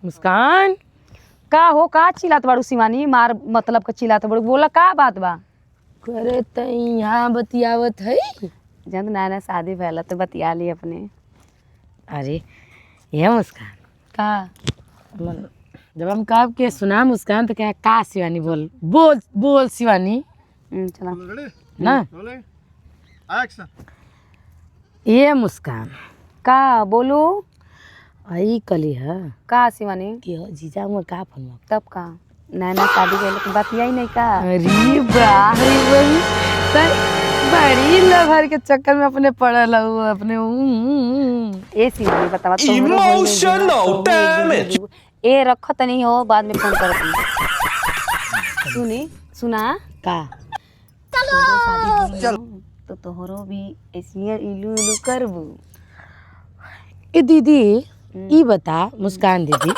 मुस्कान का हो का चिल्लात बाड़ू शिवानी मार मतलब का चिल्लात बाड़ू बोला का बात बा करे तई यहाँ बतियावत है जब नया नया शादी भैला तो बतिया ली अपने। अरे ये मुस्कान का जब हम कब के सुना मुस्कान तो क्या का शिवानी बोल बोल बोल शिवानी चला ना ये मुस्कान का बोलू आई कली है का शिवानी कि हो जीजा में का फनमा तब का नया नया शादी भैला तो बतिया ही नहीं का। अरे बाहरी वही बड़ी लहर के चक्कर में अपने पड़ल हूँ अपने ए शिवानी बतावा तो इमोशनल डैमेज ए रखो त नहीं हो बाद में फोन कर सुनी सुना का चलो तो तोहरो भी ऐसी इलू इलू करबू। ए दीदी ई बता मुस्कान दीदी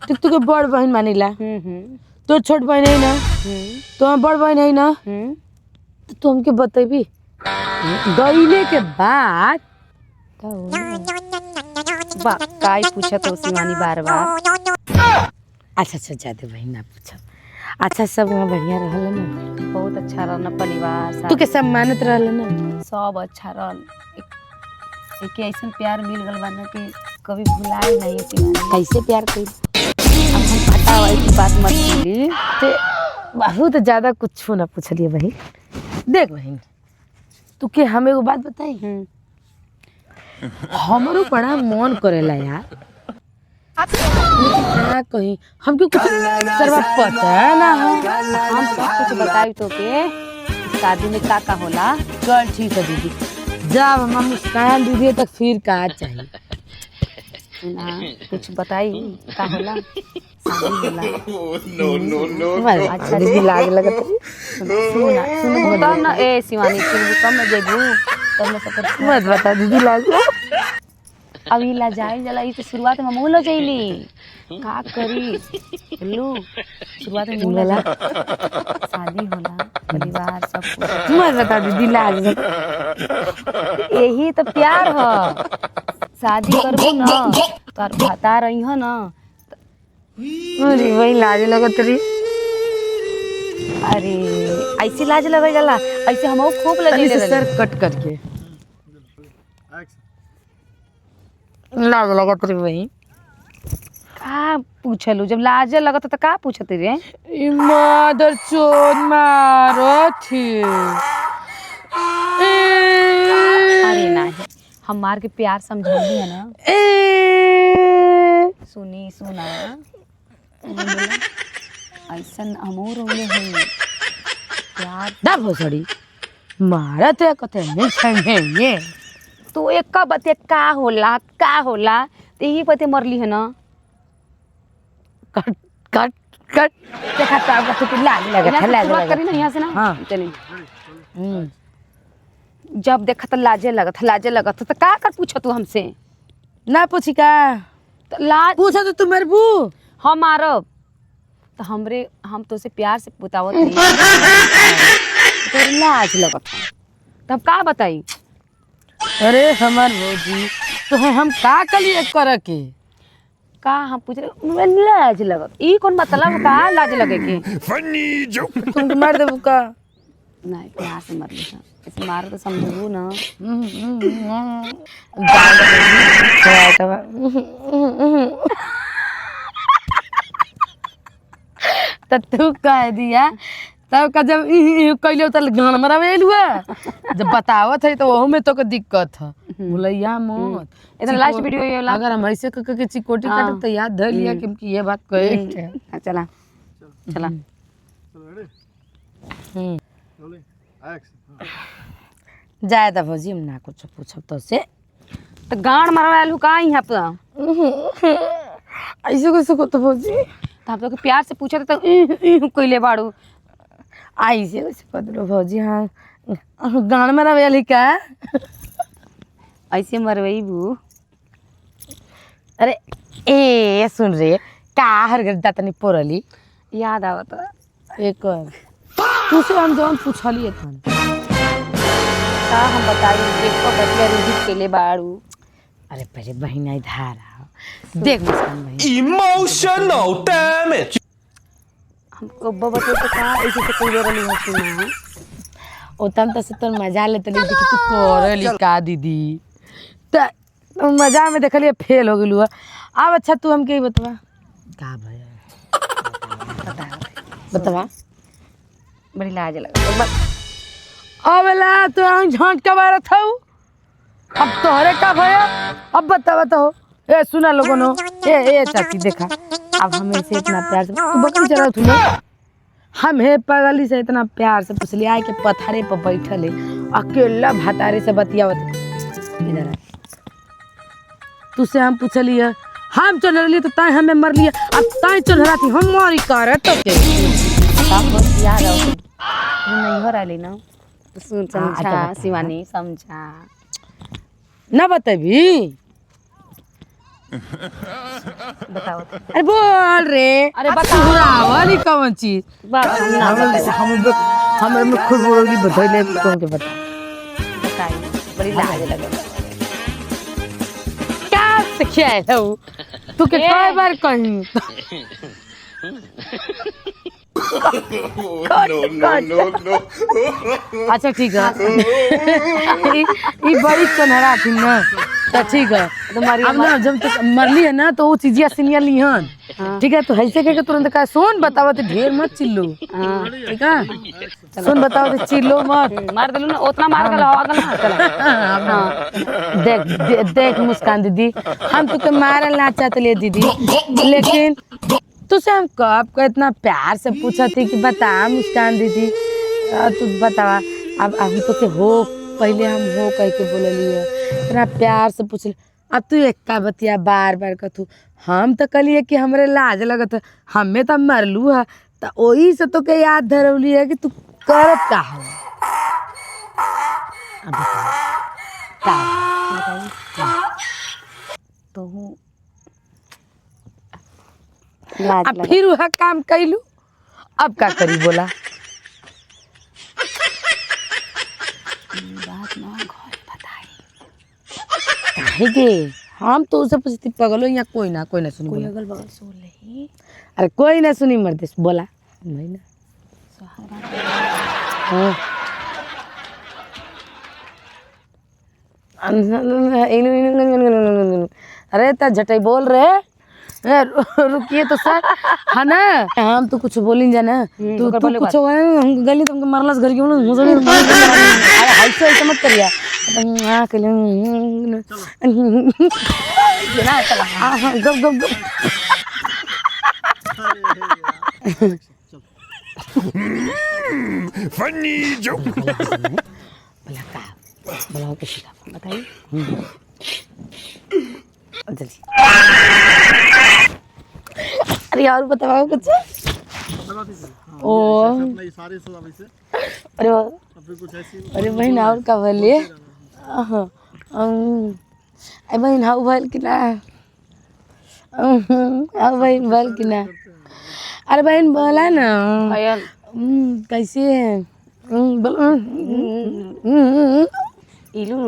तू तुके बड़ बहन मानिला तो छोट बहन है ना तो बड़ बहन है ना तो तू हमके बतेबी गईले के बाद काई पूछा तो शिवानी बार बार। अच्छा जाते बहन ना पूछब। अच्छा सब वहाँ बढ़िया रहल ना बहुत अच्छा रहना परिवार तू के सम्मानित रहल ना सब अच्छा रहल एक ऐसा प्यार मिल गल बा कि कभी भुलाए नहीं शिवानी। कैसे प्यार करी अब हम पता वाली बात मत बोली ते बहुत ज्यादा कुछ ना पूछलिए बहन। देख बहन तू के हमें एगो बात बताई हमरो बड़ा मन करेला यार क्या कहीं हमके कुछ सर्वा पता ना हो हम सब कुछ बताई तो के शादी में का होला। चल ठीक है दीदी जब हम मुस्कान दीदी तक फिर का चाहिए सुना कुछ बताई का होला शादी होला। नो अच्छा दीदी लाग लगत सुना सुनो तब ना ए शिवानी फिर कम में जेबू तब ना सब मत बता दीदी लाग अब ई ला जाई जला ई तो शुरुआत में मुंह लो जाइली का करी लो शुरुआत में मुंह ला शादी होला परिवार सब कुछ मत बता दीदी लाग यही तो प्यार ह शादी करबू ना तो बता रही हो ना अरे वही लाज लगत रही। अरे ऐसी लाज लगे जाला ऐसे हम खूब लगे सर कट करके लाज लगत रही वही का पूछलू जब लाज लगत तो का पूछत रे मदर चोद मारो थी। अरे नहीं हम मार के प्यार समझौली है ना सुनी सुना ऐसा हमो रोले है प्यार ना भोसड़ी मारा तो कते नहीं समझेंगे तो एक का बते का होला यही पते मरली है ना कट कट कट देखा तो तो लाज लगा था लाज बात करी ना यहाँ से ना हाँ चलिए जब देखा तो लाजे लगत तो का कर पूछा तू हमसे ना पूछी का तो लाज पूछा तो तुम मरबू हम मारब तो हम तो से प्यार से बतावत नहीं तो लाज लगत तब का बताई। अरे हमार भौजी तो हम का कलिए कर के का हम पूछ रहे लाज लगत ई कौन मतलब का लाज लगे के फनी जोक तुम मार देबू का नहीं प्यार से मर लिया ऐसे मारो तो समझबू ना तो तू कह दिया तब का जब कैले तो गान मरावेल हुआ जब बतावत है तो वहू में तो दिक्कत है भुलैया मत इधर लास्ट वीडियो ये वाला अगर हम ऐसे के चिकोटी काट तो याद धर लिया कि ये बात कहे चला चला जाए दा भौजी हम ना कुछ पूछब तो से तो गान मरवालू का यहाँ पे ऐसे कैसे को तो भौजी तो हम तो प्यार से पूछा तो कैले बाड़ू ऐसे कैसे पदरो भौजी हाँ गान मरावेली का ऐसे मरवई बू अरे ए सुन रे का हर घर दातनी पोरली याद आवत एक तू से हम जौन पूछली का हम बताई एक तो बतिया रूढ़ी केले बाड़ू अरे पहले बहन इधर आओ देख मुस्कान बहन Emotional damage. हमको बबते तो का ऐसे से कोई रही है सुना ओतम तो तोर मजा लेते नहीं देखी तू करली का दीदी त मजा में देखलिए फेल हो गेलू अब अच्छा तू हमके ही बतवा का भैया बतवा बड़ी लाज लगा अबला तो झांट का बार था अब तोहरे का भैया अब बता तो ए सुना लोगों नो ए चाची देखा अब हमें से इतना प्यार से तू बकरी चला तू हम हे पगली से इतना प्यार से पुछली आए के पथारे पर बैठल है अकेला भातारे से बतियावत इधर तुझसे हम पूछलिए हम चल रही तो ताई हमें मर लिया अब ताई चल रहा थी हम मारी कर तो के सब बस याद आओ नहीं हो रही ना तो सुन समझा शिवानी समझा ना बतेबी बताओ अरे बोल रे अरे बताओ वाली कौन चीज बात हम ना बताइए हम में खुद बोलोगी बतैले कौन के बता बताइए बड़ी लाज लगा क्या सिखाया है वो तू के कई बार कहीं No. अच्छा ठीक है ये बड़ी कन्हरा थी ना तो ठीक है तुम्हारी अब ना जब तक मरली है ना तो वो चीजिया सीनिया लिहन ठीक है तो ऐसे कह के तुरंत कहा सुन बताओ तो ढेर मत चिल्लो ठीक है सुन बताओ तो चिल्लो मत मार दिलू ना उतना मार के हवा का ना चला देख मुस्कान दीदी हम तुके मारल ना चाहते ले दीदी लेकिन तुझसे हम कब का इतना प्यार से पूछा थी कि बता मुस्कान दीदी तू बतावा अब हम तो के हो पहले हम हो कह के बोले लिए इतना प्यार से पूछ अब तू एक का बतिया बार बार कहतू हम तो कलिए कि हमरे लाज लगत हमें तो मरलू है तो वही से तो के याद धरौली है कि तू करत का हो अब बता तो अब फिर वह काम कैलू अब का करी बोला बात ना घर बताई काहे के हम तो उसे पूछती पगलो या कोई ना सुनी कोई बोला। अगल बगल सुन ले अरे कोई ना सुनी मर्देश बोला नहीं ना हाँ। अरे ता झटाई बोल रहे रुकिए तो सर है ना हम तो कुछ बोलिन जाना तू कुछ हम गली तुमको मरलस घर क्यों मुझे अरे ऐसे ऐसे मत करिया हां कल ना चला हां गप गप गप Funny joke. बोला का बोला के सिखा बताइए जल्दी अरे और बताओ कुछ ओ अरे अरे बहन और का भले अरे बहन हाउ भल कि ना हाउ बहन भल कि ना अरे बहन बोला ना आयल कैसे है बोलो इलू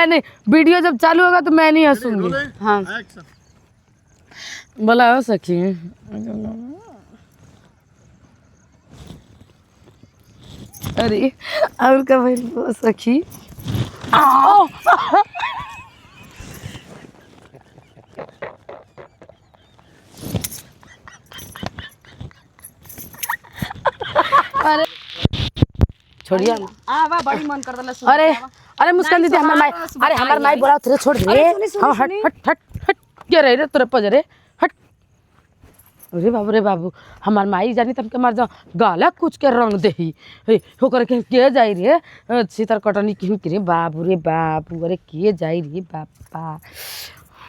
नहीं वीडियो जब चालू होगा तो मैं नहीं हंसूंगी हाँ बोला हो सखी अरे और का भाई वो सखी अरे छोड़िए आवा बड़ी मन कर दला अरे अरे मुस्कान दीदी हमार माई अरे हमार माई बोला तेरे छोड़ दे हाँ हट हट हट हट क्या रही रे तेरे पजरे हट रे बाबू हमार माई जानी तब के मार जा गाला कुछ के रंग देही हो कर के जाई रे सीतर कटनी की रे बाबू अरे के जाई रे बापा